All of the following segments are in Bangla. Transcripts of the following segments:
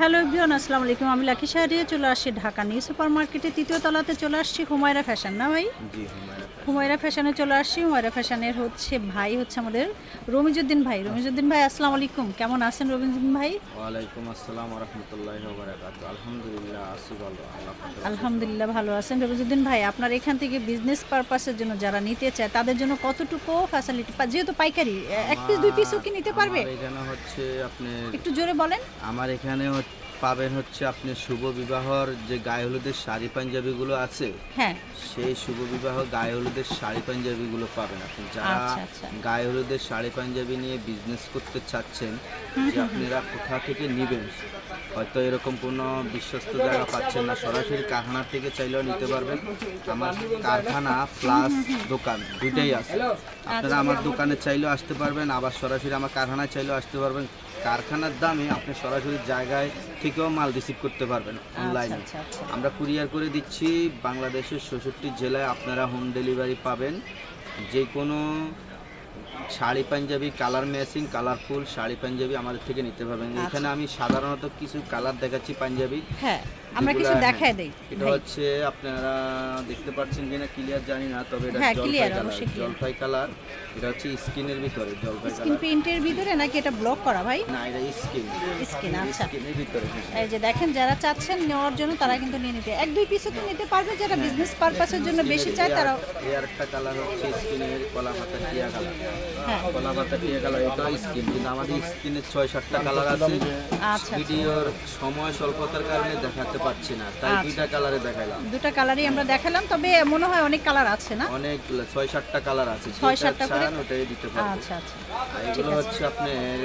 হ্যালো এভরিওয়ান, আসসালামু আলাইকুম। আমি লাকি শাহরিয়া চলে আসছি ঢাকা নিউ সুপার মার্কেটে তৃতীয় তলাতে চলে আসছি হুমায়রা ফ্যাশন, না ভাই? জি, হুমায়রা ফ্যাশনে চলে আসছি। হুমায়রা ফ্যাশনের ভাই হচ্ছে আমাদের রমিজউদ্দিন ভাই। রমিজউদ্দিন ভাই, আসসালামু আলাইকুম। কেমন আছেন রমিজউদ্দিন ভাই? ওয়ালাইকুম আসসালাম ওয়া রাহমাতুল্লাহি ওয়া বারাকাতুহু। আলহামদুলিল্লাহ আছি ভালো। আল্লাহ পাকের অশেষ আলহামদুলিল্লাহ ভালো আছেন। রমিজউদ্দিন ভাই, আপনার এখান থেকে বিজনেস পারপাসের জন্য যারা নিতে চায় তাদের জন্য কতটুকু ফ্যাসিলিটি, যেহেতু পাইকারি, এক পিস দুই পিসও কি নিতে পারবে? আমার এখানে হচ্ছে আপনার একটু জোরে বলেন। আমার এখানে পাবেন হচ্ছে আপনি শুভ বিবাহর যে গায়ে হলুদের শাড়ি পাঞ্জাবিগুলো আছে, হ্যাঁ। সেই শুভ বিবাহ গায়ে হলুদের শাড়ি পাঞ্জাবিগুলো পাবেন আপনি। যারা আচ্ছা আচ্ছা। গায়ে হলুদের শাড়ি পাঞ্জাবি নিয়ে বিজনেস করতে চাচ্ছেন, যে আপনারা কোথা থেকে নেবেন, হয়তো এরকম কোনো বিশ্বস্ত জায়গা পাচ্ছেন না, সরাসরি কারখানা থেকে চাইলেও নিতে পারবেন। আমার কারখানা প্লাস দোকান দুইটাই আছে। আপনারা আমার দোকানে চাইলেও আসতে পারবেন, আবার সরাসরি আমার কারখানায় চাইলেও আসতে পারবেন। কারখানার দামে আপনি সরাসরি জায়গায় থেকেও মাল রিসিভ করতে পারবেন অনলাইনে। আচ্ছা আচ্ছা। আমরা কুরিয়ার করে দিচ্ছি বাংলাদেশের ৬৬ জেলায়। আপনারা হোম ডেলিভারি পাবেন। যে কোনো sari punjabi colour matching colourful sari punjabi আমাদের থেকে নিতে পারবেন। এখানে আমি সাধারণত কিছু কালার দেখাচ্ছি পাঞ্জাবি। হ্যাঁ, আমরা কিছু দেখায় দেই। এটা হচ্ছে আপনারা দেখতে পাচ্ছেন কিনা ক্লিয়ার জানি না, তবে এটা হ্যাঁ, জলপাই ক্লিয়ার, কালার। অবশ্যই ক্লিয়ার। জলপাই কালার, এটা হচ্ছে স্কিনের ভিতরে জলপাই স্কিন কালার। প্রিন্টের ভিতরে নাকি এটা ব্লক করা ভাই? না, এটা স্কিন। স্কিন, আচ্ছা। স্কিনের ভিতরে। এই যে দেখেন, যারা চাচ্ছেন নেওয়ার জন্য তারা কিন্তু নিয়ে নিতে এক দুই পিসও তো নিতে পারবে। যারা বিজনেস পারপাসের জন্য বেশি চায় তারা। এই আরেকটা কালার হচ্ছে স্কিনের কলা পাতা টিয়া কালার। হ্যাঁ। কলা পাতা টিয়া কালার, এটা স্কিন। কিন্তু আমাদের স্কিনের ৬-৭টা কালার আছে। আচ্ছা। ভিডিওর সময় স্বল্পতার কারণে দেখাতে পারছি না, তাই দুইটা কালারে দেখাইলাম। দুটো কালারই আমরা দেখালাম, তবে মনে হয় অনেক কালার আছে না? অনেক ৬-৭টা কালার আছে। ৬-৭টা করে? ওটাই দিতে পারবো। আচ্ছা আচ্ছা। আর এগুলো হচ্ছে আপনার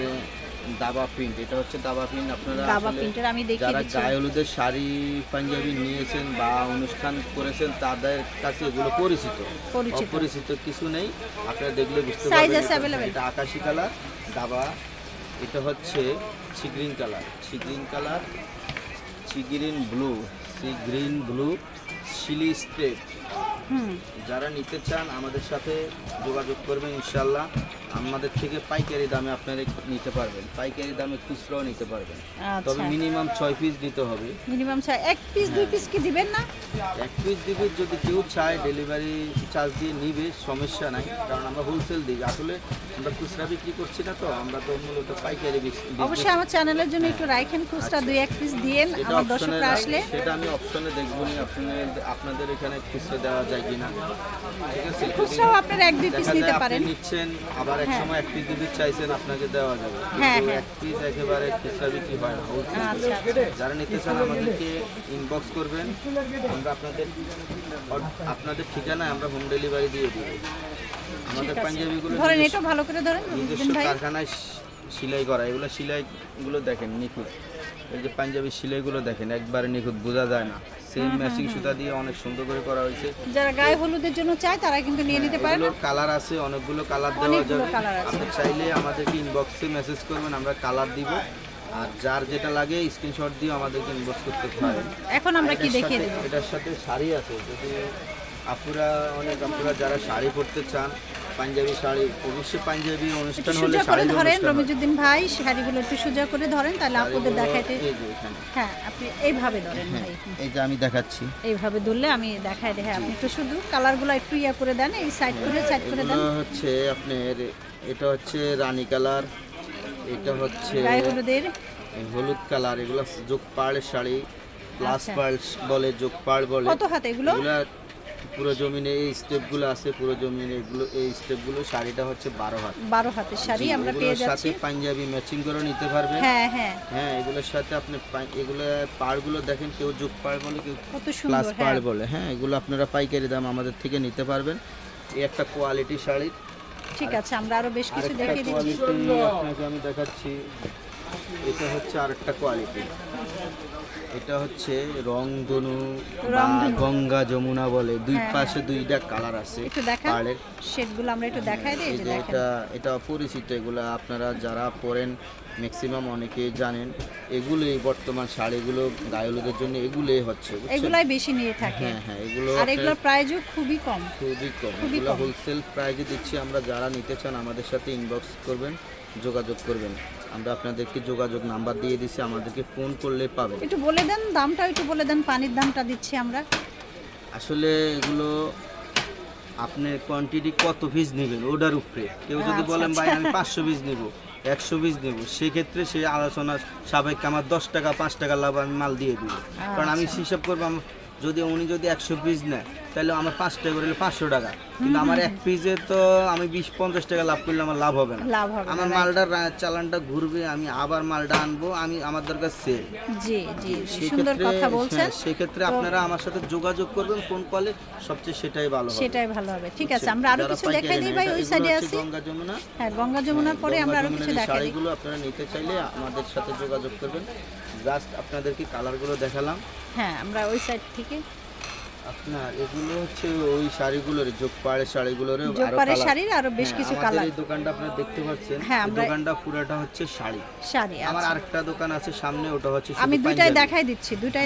দাবা প্রিন্ট। এটা হচ্ছে দাবা প্রিন্ট। আপনারা দাবা আসলে প্রিন্টের আমি দেখিয়ে যারা দিচ্ছি। গায়ে হলুদের শাড়ি পাঞ্জাবি নিয়েছেন বা অনুষ্ঠান করেছেন তাদের কাছে এগুলো পরিচিত। অপরিচিত কিছু নেই, আপনারা দেখলে বুঝতে সাইজ পারবেন। আছে অ্যাভেলেবেল। এটা আকাশি কালার দাবা। এটা হচ্ছে sea green colour, sea green blue শিলি স্ট্রেপ। যারা নিতে চান আমাদের সাথে যোগাযোগ করবেন, ইনশাল্লাহ আমাদের থেকে পাইকারি দামে আপনারা নিতে পারবেন। পাইকারি দামে খুচরাও নিতে পারবেন, তবে মিনিমাম 6 পিস দিতে হবে। মিনিমাম এক পিস দুই পিস কি দিবেন না? 1 পিস দিবে, যদি কেউ চায় ডেলিভারি চার্জ দিয়ে নিবে, সমস্যা নাই। কারণ আমরা হোলসেল দিই, আসলে আমরা খুচরা বিক্রি করছি না, তো আমরা তো মূলত পাইকারি বিক্রি। অবশ্যই আমার চ্যানেলের জন্য একটু রাখেন, খুচরা দুই এক পিস দিয়েন আমার দর্শকরা আসলে। সেটা আমি অপশনে দেখবো নি আপনাদের এখানে খুচরা দেওয়া যায় কিনা। ঠিক আছে, খুচরাও আপনারা এক দুই পিস নিতে পারেন। নিচ্ছেন, আবার এক সময় 1 পিস 2 পিস চাইছেন, আপনাকে দেওয়া যাবে। হ্যাঁ, কিন্তু হ্যাঁ। 1 পিস একেবারে খুচরা বিক্রি হয় না, হোলসেল। আচ্ছা। যারা নিতে চান আমাদেরকে ইনবক্স করবেন, আমরা আপনাদের ঠিকানায় আমরা হোম ডেলিভারি দিয়ে দিব। আমাদের পাঞ্জাবিগুলো ধরেন, এটা ভালো করে ধরেন নিজস্ব ভাই। কারখানায় সেলাই করা। এগুলো সেলাইগুলো দেখেন নিখুঁত। এই যে পাঞ্জাবি সেলাইগুলো দেখেন, একবারে নিখুঁত, বোঝা যায় না। সেম ম্যাচিং সুতা দিয়ে অনেক সুন্দর করে করা হয়েছে। যারা গায়ে হলুদের জন্য চায় তারা কিন্তু নিয়ে নিতে পারেন। এগুলোর কালার আছে, অনেকগুলো কালার দেওয়া যাবে। আপনি চাইলে আমাদেরকে ইনবক্সে মেসেজ করবেন, আমরা কালার দিব। আর যার যেটা লাগে স্ক্রিনশট দিয়ে আমাদেরকে ইনবক্স করতে পারেন। এখন আমরা কি দেখিয়ে দেব? এটার সাথে শাড়ি আছে। যদি আপুরা যারা শাড়ি পরতে চান, পাঞ্জাবি শাড়ি, অবশ্যই পাঞ্জাবি অনুষ্ঠান হলে শাড়ি ধরেন রমিজউদ্দিন ভাই, শাড়িগুলো একটু সোজা করে ধরেন, তাহলে আপুদের দেখাইতে। হ্যাঁ, আপনি এইভাবে ধরেন ভাই। এই যে আমি দেখাচ্ছি, এইভাবে ধরলে আমি দেখাই দেই। হ্যাঁ, আপনি একটু শুধু কালারগুলো একটু ইয়া করে দেন, এই সাইড করে দেন। হচ্ছে আপনার এটা হচ্ছে রানী কালার, এটা হচ্ছে গায়ে হলুদের হলুদ কালার। এগুলো যোগ পাড়ের শাড়ি, প্লাস পাড় বলে, যোগ পাড় বলে। কত হাতে এগুলো? পুরো জমিনে এই স্টেপগুলো আছে, পুরো জমিনে এগুলো এই স্টেপগুলো। শাড়িটা হচ্ছে 12 হাত। 12 হাতের শাড়ি আমরা পেয়ে যাচ্ছি। সাথে পাঞ্জাবি ম্যাচিং করে নিতে পারবেন। হ্যাঁ হ্যাঁ হ্যাঁ, এগুলোর সাথে আপনি এগুলো পাড়গুলো দেখেন, কেউ যোগ পাড় বলে, কেউ কত প্লাস সুন্দর। পাড় বলে। হ্যাঁ, এগুলো আপনারা পাইকারি দাম আমাদের থেকে নিতে পারবেন। এই একটা কোয়ালিটি শাড়ি। ঠিক আছে, আমরা আরো বেশ কিছু দেখিয়ে দিচ্ছি। আপনাকে আমি দেখাচ্ছি। এটা হচ্ছে আরেকটা কোয়ালিটি। এটা হচ্ছে রংধনু বা গঙ্গা যমুনা বলে, দুই পাশে দুইটা কালার আছে। একটু দেখান শেডগুলো, আমরা একটু দেখাই দেই। যে দেখেন, এটা পরিচিত। এগুলো আপনারা যারা পরেন ম্যাক্সিমাম অনেকেই জানেন। এগুলোই বর্তমান শাড়িগুলো গায়ে হলুদের জন্য এগুলোই হচ্ছে, এগুলাই বেশি নিয়ে থাকে। হ্যাঁ হ্যাঁ, এগুলো আর এগুলোর প্রাইসও খুবই কম। এগুলো হোলসেল প্রাইসে দিচ্ছি আমরা। যারা নিতে চান আমাদের সাথে ইনবক্স করবেন, যোগাযোগ করবেন। আমরা আপনাদেরকে যোগাযোগ নাম্বার দিয়ে দিছি, আমাদেরকে ফোন করলে পাবেন। একটু বলে দেন দামটা, একটু বলে দেন, পানির দামটা দিচ্ছি আমরা। আসলে এগুলো আপনি কোয়ান্টিটি কত পিস নেবেন ওটার উপরে। কেউ যদি আচ্ছা, বলেন ভাই আচ্ছা। আমি 500 পিস নেব, 100 পিস নেব, সেক্ষেত্রে সেই আলোচনা সাবেক আমার 10 টাকা 5 টাকা লাভ আমি মাল দিয়ে দিব। কারণ আমি আচ্ছা। হিসাব করবো যদি উনি যদি 100 পিস নেয় তাহলে আমার 5 টাকা করে 500 টাকা, কিন্তু আমার এক পিসে তো আমি 20-50 টাকা লাভ করলে আমার লাভ হবে না। লাভ হবে না, আমার right? মালটার চালানটা ঘুরবে, আমি আবার মালটা আনবো, আমি আমার দরকার সেল। জি জি জি, সুন্দর কথা বলছেন। সেক্ষেত্রে আপনারা আমার সাথে যোগাযোগ করবেন ফোন কলে, সবচেয়ে সেটাই ভালো হবে। সেটাই ভালো হবে। ঠিক আছে, আমরা আরো যারা কিছু পাইকারি দেখাই দিই নেয়, ভাই, ওই এগুলো সাইডে হচ্ছে আছি। গঙ্গা যমুনা। হ্যাঁ, গঙ্গা যমুনার পরে আমরা আরো গঙ্গা কিছু যমুনার এই দেখাই দিই। শাড়িগুলো আপনারা নিতে চাইলে আমাদের সাথে যোগাযোগ করবেন। জাস্ট আপনাদেরকে কালারগুলো দেখালাম। হ্যাঁ, আমরা ওই সাইড থেকে আপনার এগুলো হচ্ছে ওই শাড়িগুলোর যোগপাড়ের শাড়িগুলোর জোপারের শাড়ির আরো বেশ কিছু আমাদের কালার। এই দোকানটা আপনারা দেখতে পাচ্ছেন, হ্যাঁ, এই আমরা দোকানটা পুরোটা হচ্ছে শাড়ি। শাড়ি। আমার আচ্ছা, আরেকটা দোকান আছে সামনে, ওটা হচ্ছে শুধু আমি দুইটাই পাঞ্জাবি।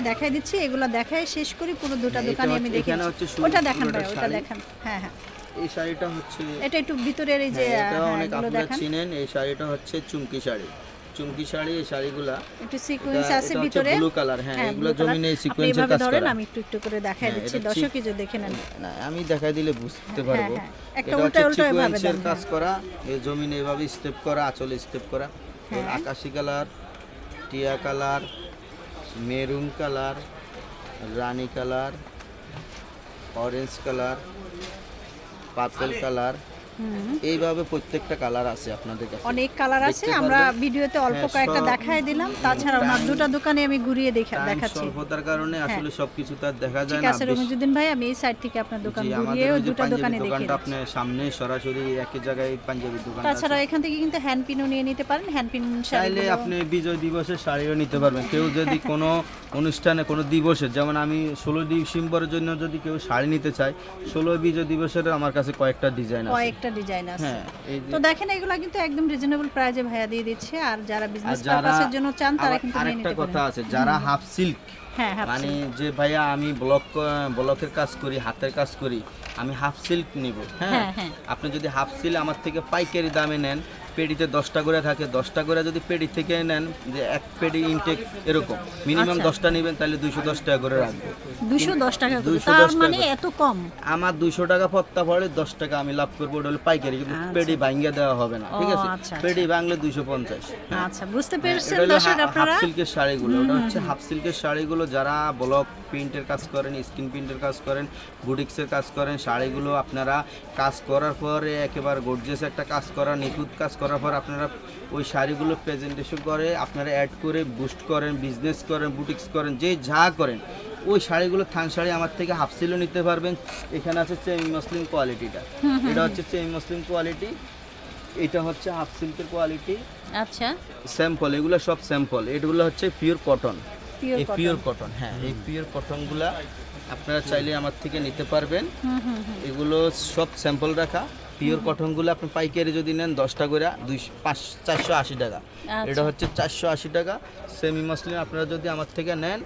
দেখাই দিচ্ছি, এগুলা দেখাই শেষ করি, পুরো দুটো হ্যাঁ, দোকানে এটা আমি হচ্ছে- দেখে এখানে হচ্ছে শুধু ওটা দেখান পুরোটা ভাই, ওটা শাড়ি। দেখান। হ্যাঁ হ্যাঁ, এই শাড়িটা হচ্ছে এটা একটু ভিতরের এই যে এটা হ্যাঁ, অনেক এগুলো আপনারা দেখান। চিনেন। এই শাড়িটা হচ্ছে চুমকি শাড়ি। চুমকি শাড়ি এই শাড়িগুলা একটু সিকোয়েন্স আছে এটা হচ্ছে ভিতরে। Blue colour. হ্যাঁ, এগুলো blue color। জমিনে আপনি সিকোয়েন্সের এভাবে কাজ ধরেন, করা। আমি একটু একটু করে দেখাই হ্যাঁ, দিচ্ছি, এটা দর্শকই যে দেখে নেন। না, আমি দেখাই দিলে বুঝতে পারবো। হ্যাঁ, একটা এটা উল্টা হচ্ছে উল্টা এভাবে সিকোয়েন্সের দেন, কাজ করা, এই জমিনে এভাবে স্টেপ করা, আঁচলে স্টেপ করা। হ্যাঁ। আকাশি কালার, টিয়া কালার, মেরুন কালার, রানী colour, orange colour, purple colour, হুম, এইভাবে প্রত্যেকটা কালার আছে আপনাদের কাছে। অনেক কালার আছে। দেখতে আমরা পারবেন। ভিডিওতে অল্প হ্যাঁ, কয়েকটা সব দেখাই দিলাম, তাছাড়া ওনার দুটো দোকানে আমি ঘুরিয়ে টাইম দেখাচ্ছি। স্বল্পতার কারণে আসলে সবকিছু তার দেখা যায় ঠিক না। আছে রমিজুদ্দিন ভাই, আমি এই সাইড থেকে আপনার দোকান জি, আমাদের ঘুরিয়ে ওই যে দুটো পাঞ্জাবি দোকানে দেখিয়ে দোকানটা দিচ্ছি। আপনার সামনে সরাসরি একই জায়গায় পাঞ্জাবি দোকান তাছাড়া এখান থেকে কিন্তু হ্যান্ড পিনও নিয়ে নিতে পারেন, হ্যান্ড পিন চাইলে আপনি বিজয় দিবসের শাড়িও নিতে পারবেন। কেউ যদি কোনো অনুষ্ঠানে কোনো দিবসের, যেমন আমি 16 ডিসেম্বরের জন্য যদি কেউ শাড়ি নিতে চায়, 16 বিজয় দিবসের আমার কাছে কয়েকটা ডিজাইন আছে। কয়েকটা ডিজাইন আছে। হ্যাঁ, এই যে তো দেখেন এগুলো কিন্তু একদম রিজনেবল প্রাইসে ভাইয়া দিয়ে দিচ্ছে, আর যারা আর বিজনেস যারা পারপাসের জন্য চান তারা আবার কিন্তু নিয়ে আরেকটা নিতে কথা পারেন। আছে, যারা হাফ সিল্ক, হ্যাঁ, হাফ মানে সিল্ক। যে ভাইয়া আমি ব্লকের কাজ করি, হাতের কাজ করি, আমি হাফ সিল্ক নিব। হ্যাঁ, হ্যাঁ, হ্যাঁ। আপনি যদি হাফ সিল্ক আমার থেকে পাইকারি দামে নেন, পেডিতে 10টা করে থাকে, 10টা করে যদি পেডি থেকে নেন, যে এক পেডি ইনটেক এরকম মিনিমাম আচ্ছা। 10টা নেবেন, তাহলে 210 টাকা করে রাখবো। 210 টাকা করে, 210 তার টাকা মানে করে। এত কম। আমার 200 টাকা পত্তা পড়ে, 10 টাকা আমি লাভ করবো, ওটা হলো পাইকারি, কিন্তু আচ্ছা। পেডি ভাঙ্গা দেওয়া হবে না। ঠিক ও, আছে, আচ্ছা, পেডি ভাঙলে 250। আচ্ছা, বুঝতে পেরেছেন এটা হলো দর্শক হাফ আপনারা। সিল্কের শাড়িগুলো। ওটা হচ্ছে হাফ সিল্কের শাড়িগুলো, যারা ব্লক প্রিন্টের কাজ করেন, স্ক্রিন প্রিন্টের কাজ করেন, বুটিক্সের কাজ করেন, শাড়িগুলো আপনারা কাজ করার পরে একেবারে গর্জিয়াস একটা কাজ করা, নিখুঁত কাজ করার পর আপনারা ওই শাড়িগুলো প্রেজেন্টেশন করে আপনারা অ্যাড করে বুস্ট করেন, বিজনেস করেন, বুটিক্স করেন, যে যা করেন, ওই শাড়িগুলো থান শাড়ি আমার থেকে হাফ সিলও নিতে পারবেন। এখানে আছে সেমি মসলিন কোয়ালিটিটা, এটা হচ্ছে সেমি মসলিন কোয়ালিটি, এটা হচ্ছে হাফ সিল্কের কোয়ালিটি। আচ্ছা, স্যাম্পল, এগুলো সব স্যাম্পল, এগুলো হচ্ছে পিওর কটন। পিওর এই পিওর কটন, হ্যাঁ, এই পিওর কটনগুলা আপনারা চাইলে আমার থেকে নিতে পারবেন। এগুলো সব স্যাম্পল রাখা পিওর কটনগুলো আপনি পাইকারি যদি নেন 10টা করে 480 টাকা। এটা হচ্ছে 480 টাকা। সেমি মসলিন আপনারা যদি আমার থেকে নেন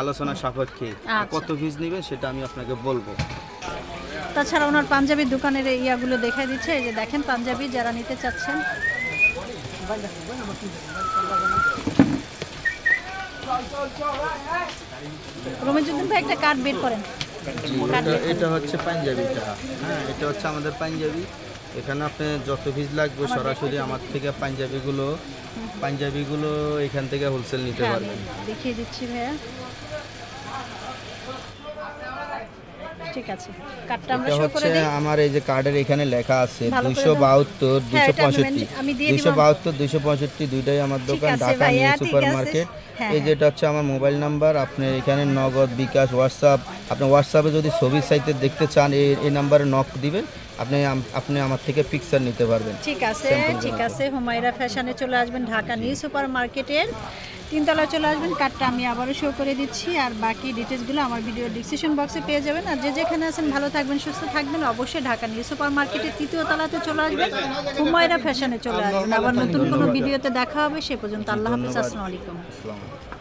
আলোচনা সাপেক্ষে কত পিস নেবেন সেটা আমি আপনাকে বলবো। তাছাড়া ওনার পাঞ্জাবির দোকানের এই ইয়াগুলো দেখাই দিচ্ছে, এই যে দেখেন পাঞ্জাবি যারা নিতে চাচ্ছেন। রমিজুদ্দিন ভাই একটা কার্ড বের করেন। জি, এটা হচ্ছে পাঞ্জাবিটা। হ্যাঁ, এটা হচ্ছে আমাদের পাঞ্জাবি। এখানে আপনি যত পিস লাগবে সরাসরি আমার থেকে পাঞ্জাবিগুলো এখান থেকে হোলসেল নিতে হ্যাঁ, পারবেন। আমি দেখিয়ে দিচ্ছি ভাইয়া। ঠিক আছে, কার্ডটা আমরা এটা শো করে হচ্ছে দেই। আমার এই যে কার্ডের এখানে লেখা আছে ভালো করে 272, হ্যাঁ, এটা 265, আমি দিয়ে দিব। 272, 265 দুইটাই আমার দোকান, আছে ঢাকা ভাইয়া, নিউ ঠিক সুপার আছে। মার্কেট। হ্যাঁ, এই যেটা হচ্ছে আমার মোবাইল নাম্বার, আপনি এখানে নগদ, বিকাশ, হোয়াটসঅ্যাপ, আপনি হোয়াটসঅ্যাপে যদি ছবির সাইতে দেখতে চান এই নাম্বারে নক দিবেন, আপনি আমার থেকে পিকচার নিতে পারবেন। ঠিক আছে, ঠিক আছে। হুমায়রা ফ্যাশনে চলে আসবেন, ঢাকা নিউ সুপার মার্কেটের 3 তলায় চলে আসবেন। কার্ডটা আমি আবারও শো করে দিচ্ছি, আর বাকি ডিটেলসগুলো আমার ভিডিও ডিসক্রিপশন বক্সে পেয়ে যাবেন। আর যে যেখানে আছেন ভালো থাকবেন, সুস্থ থাকবেন। অবশ্যই ঢাকা নিউ সুপার মার্কেটের 3য় তলাতে চলে আসবেন, হুমায়রা ফ্যাশনে চলে আসবেন। আবার নতুন কোনো ভিডিওতে দেখা হবে, সে পর্যন্ত আল্লাহ হাফেজ, আসসালামু আলাইকুম। আসসালামু আলাইকুম।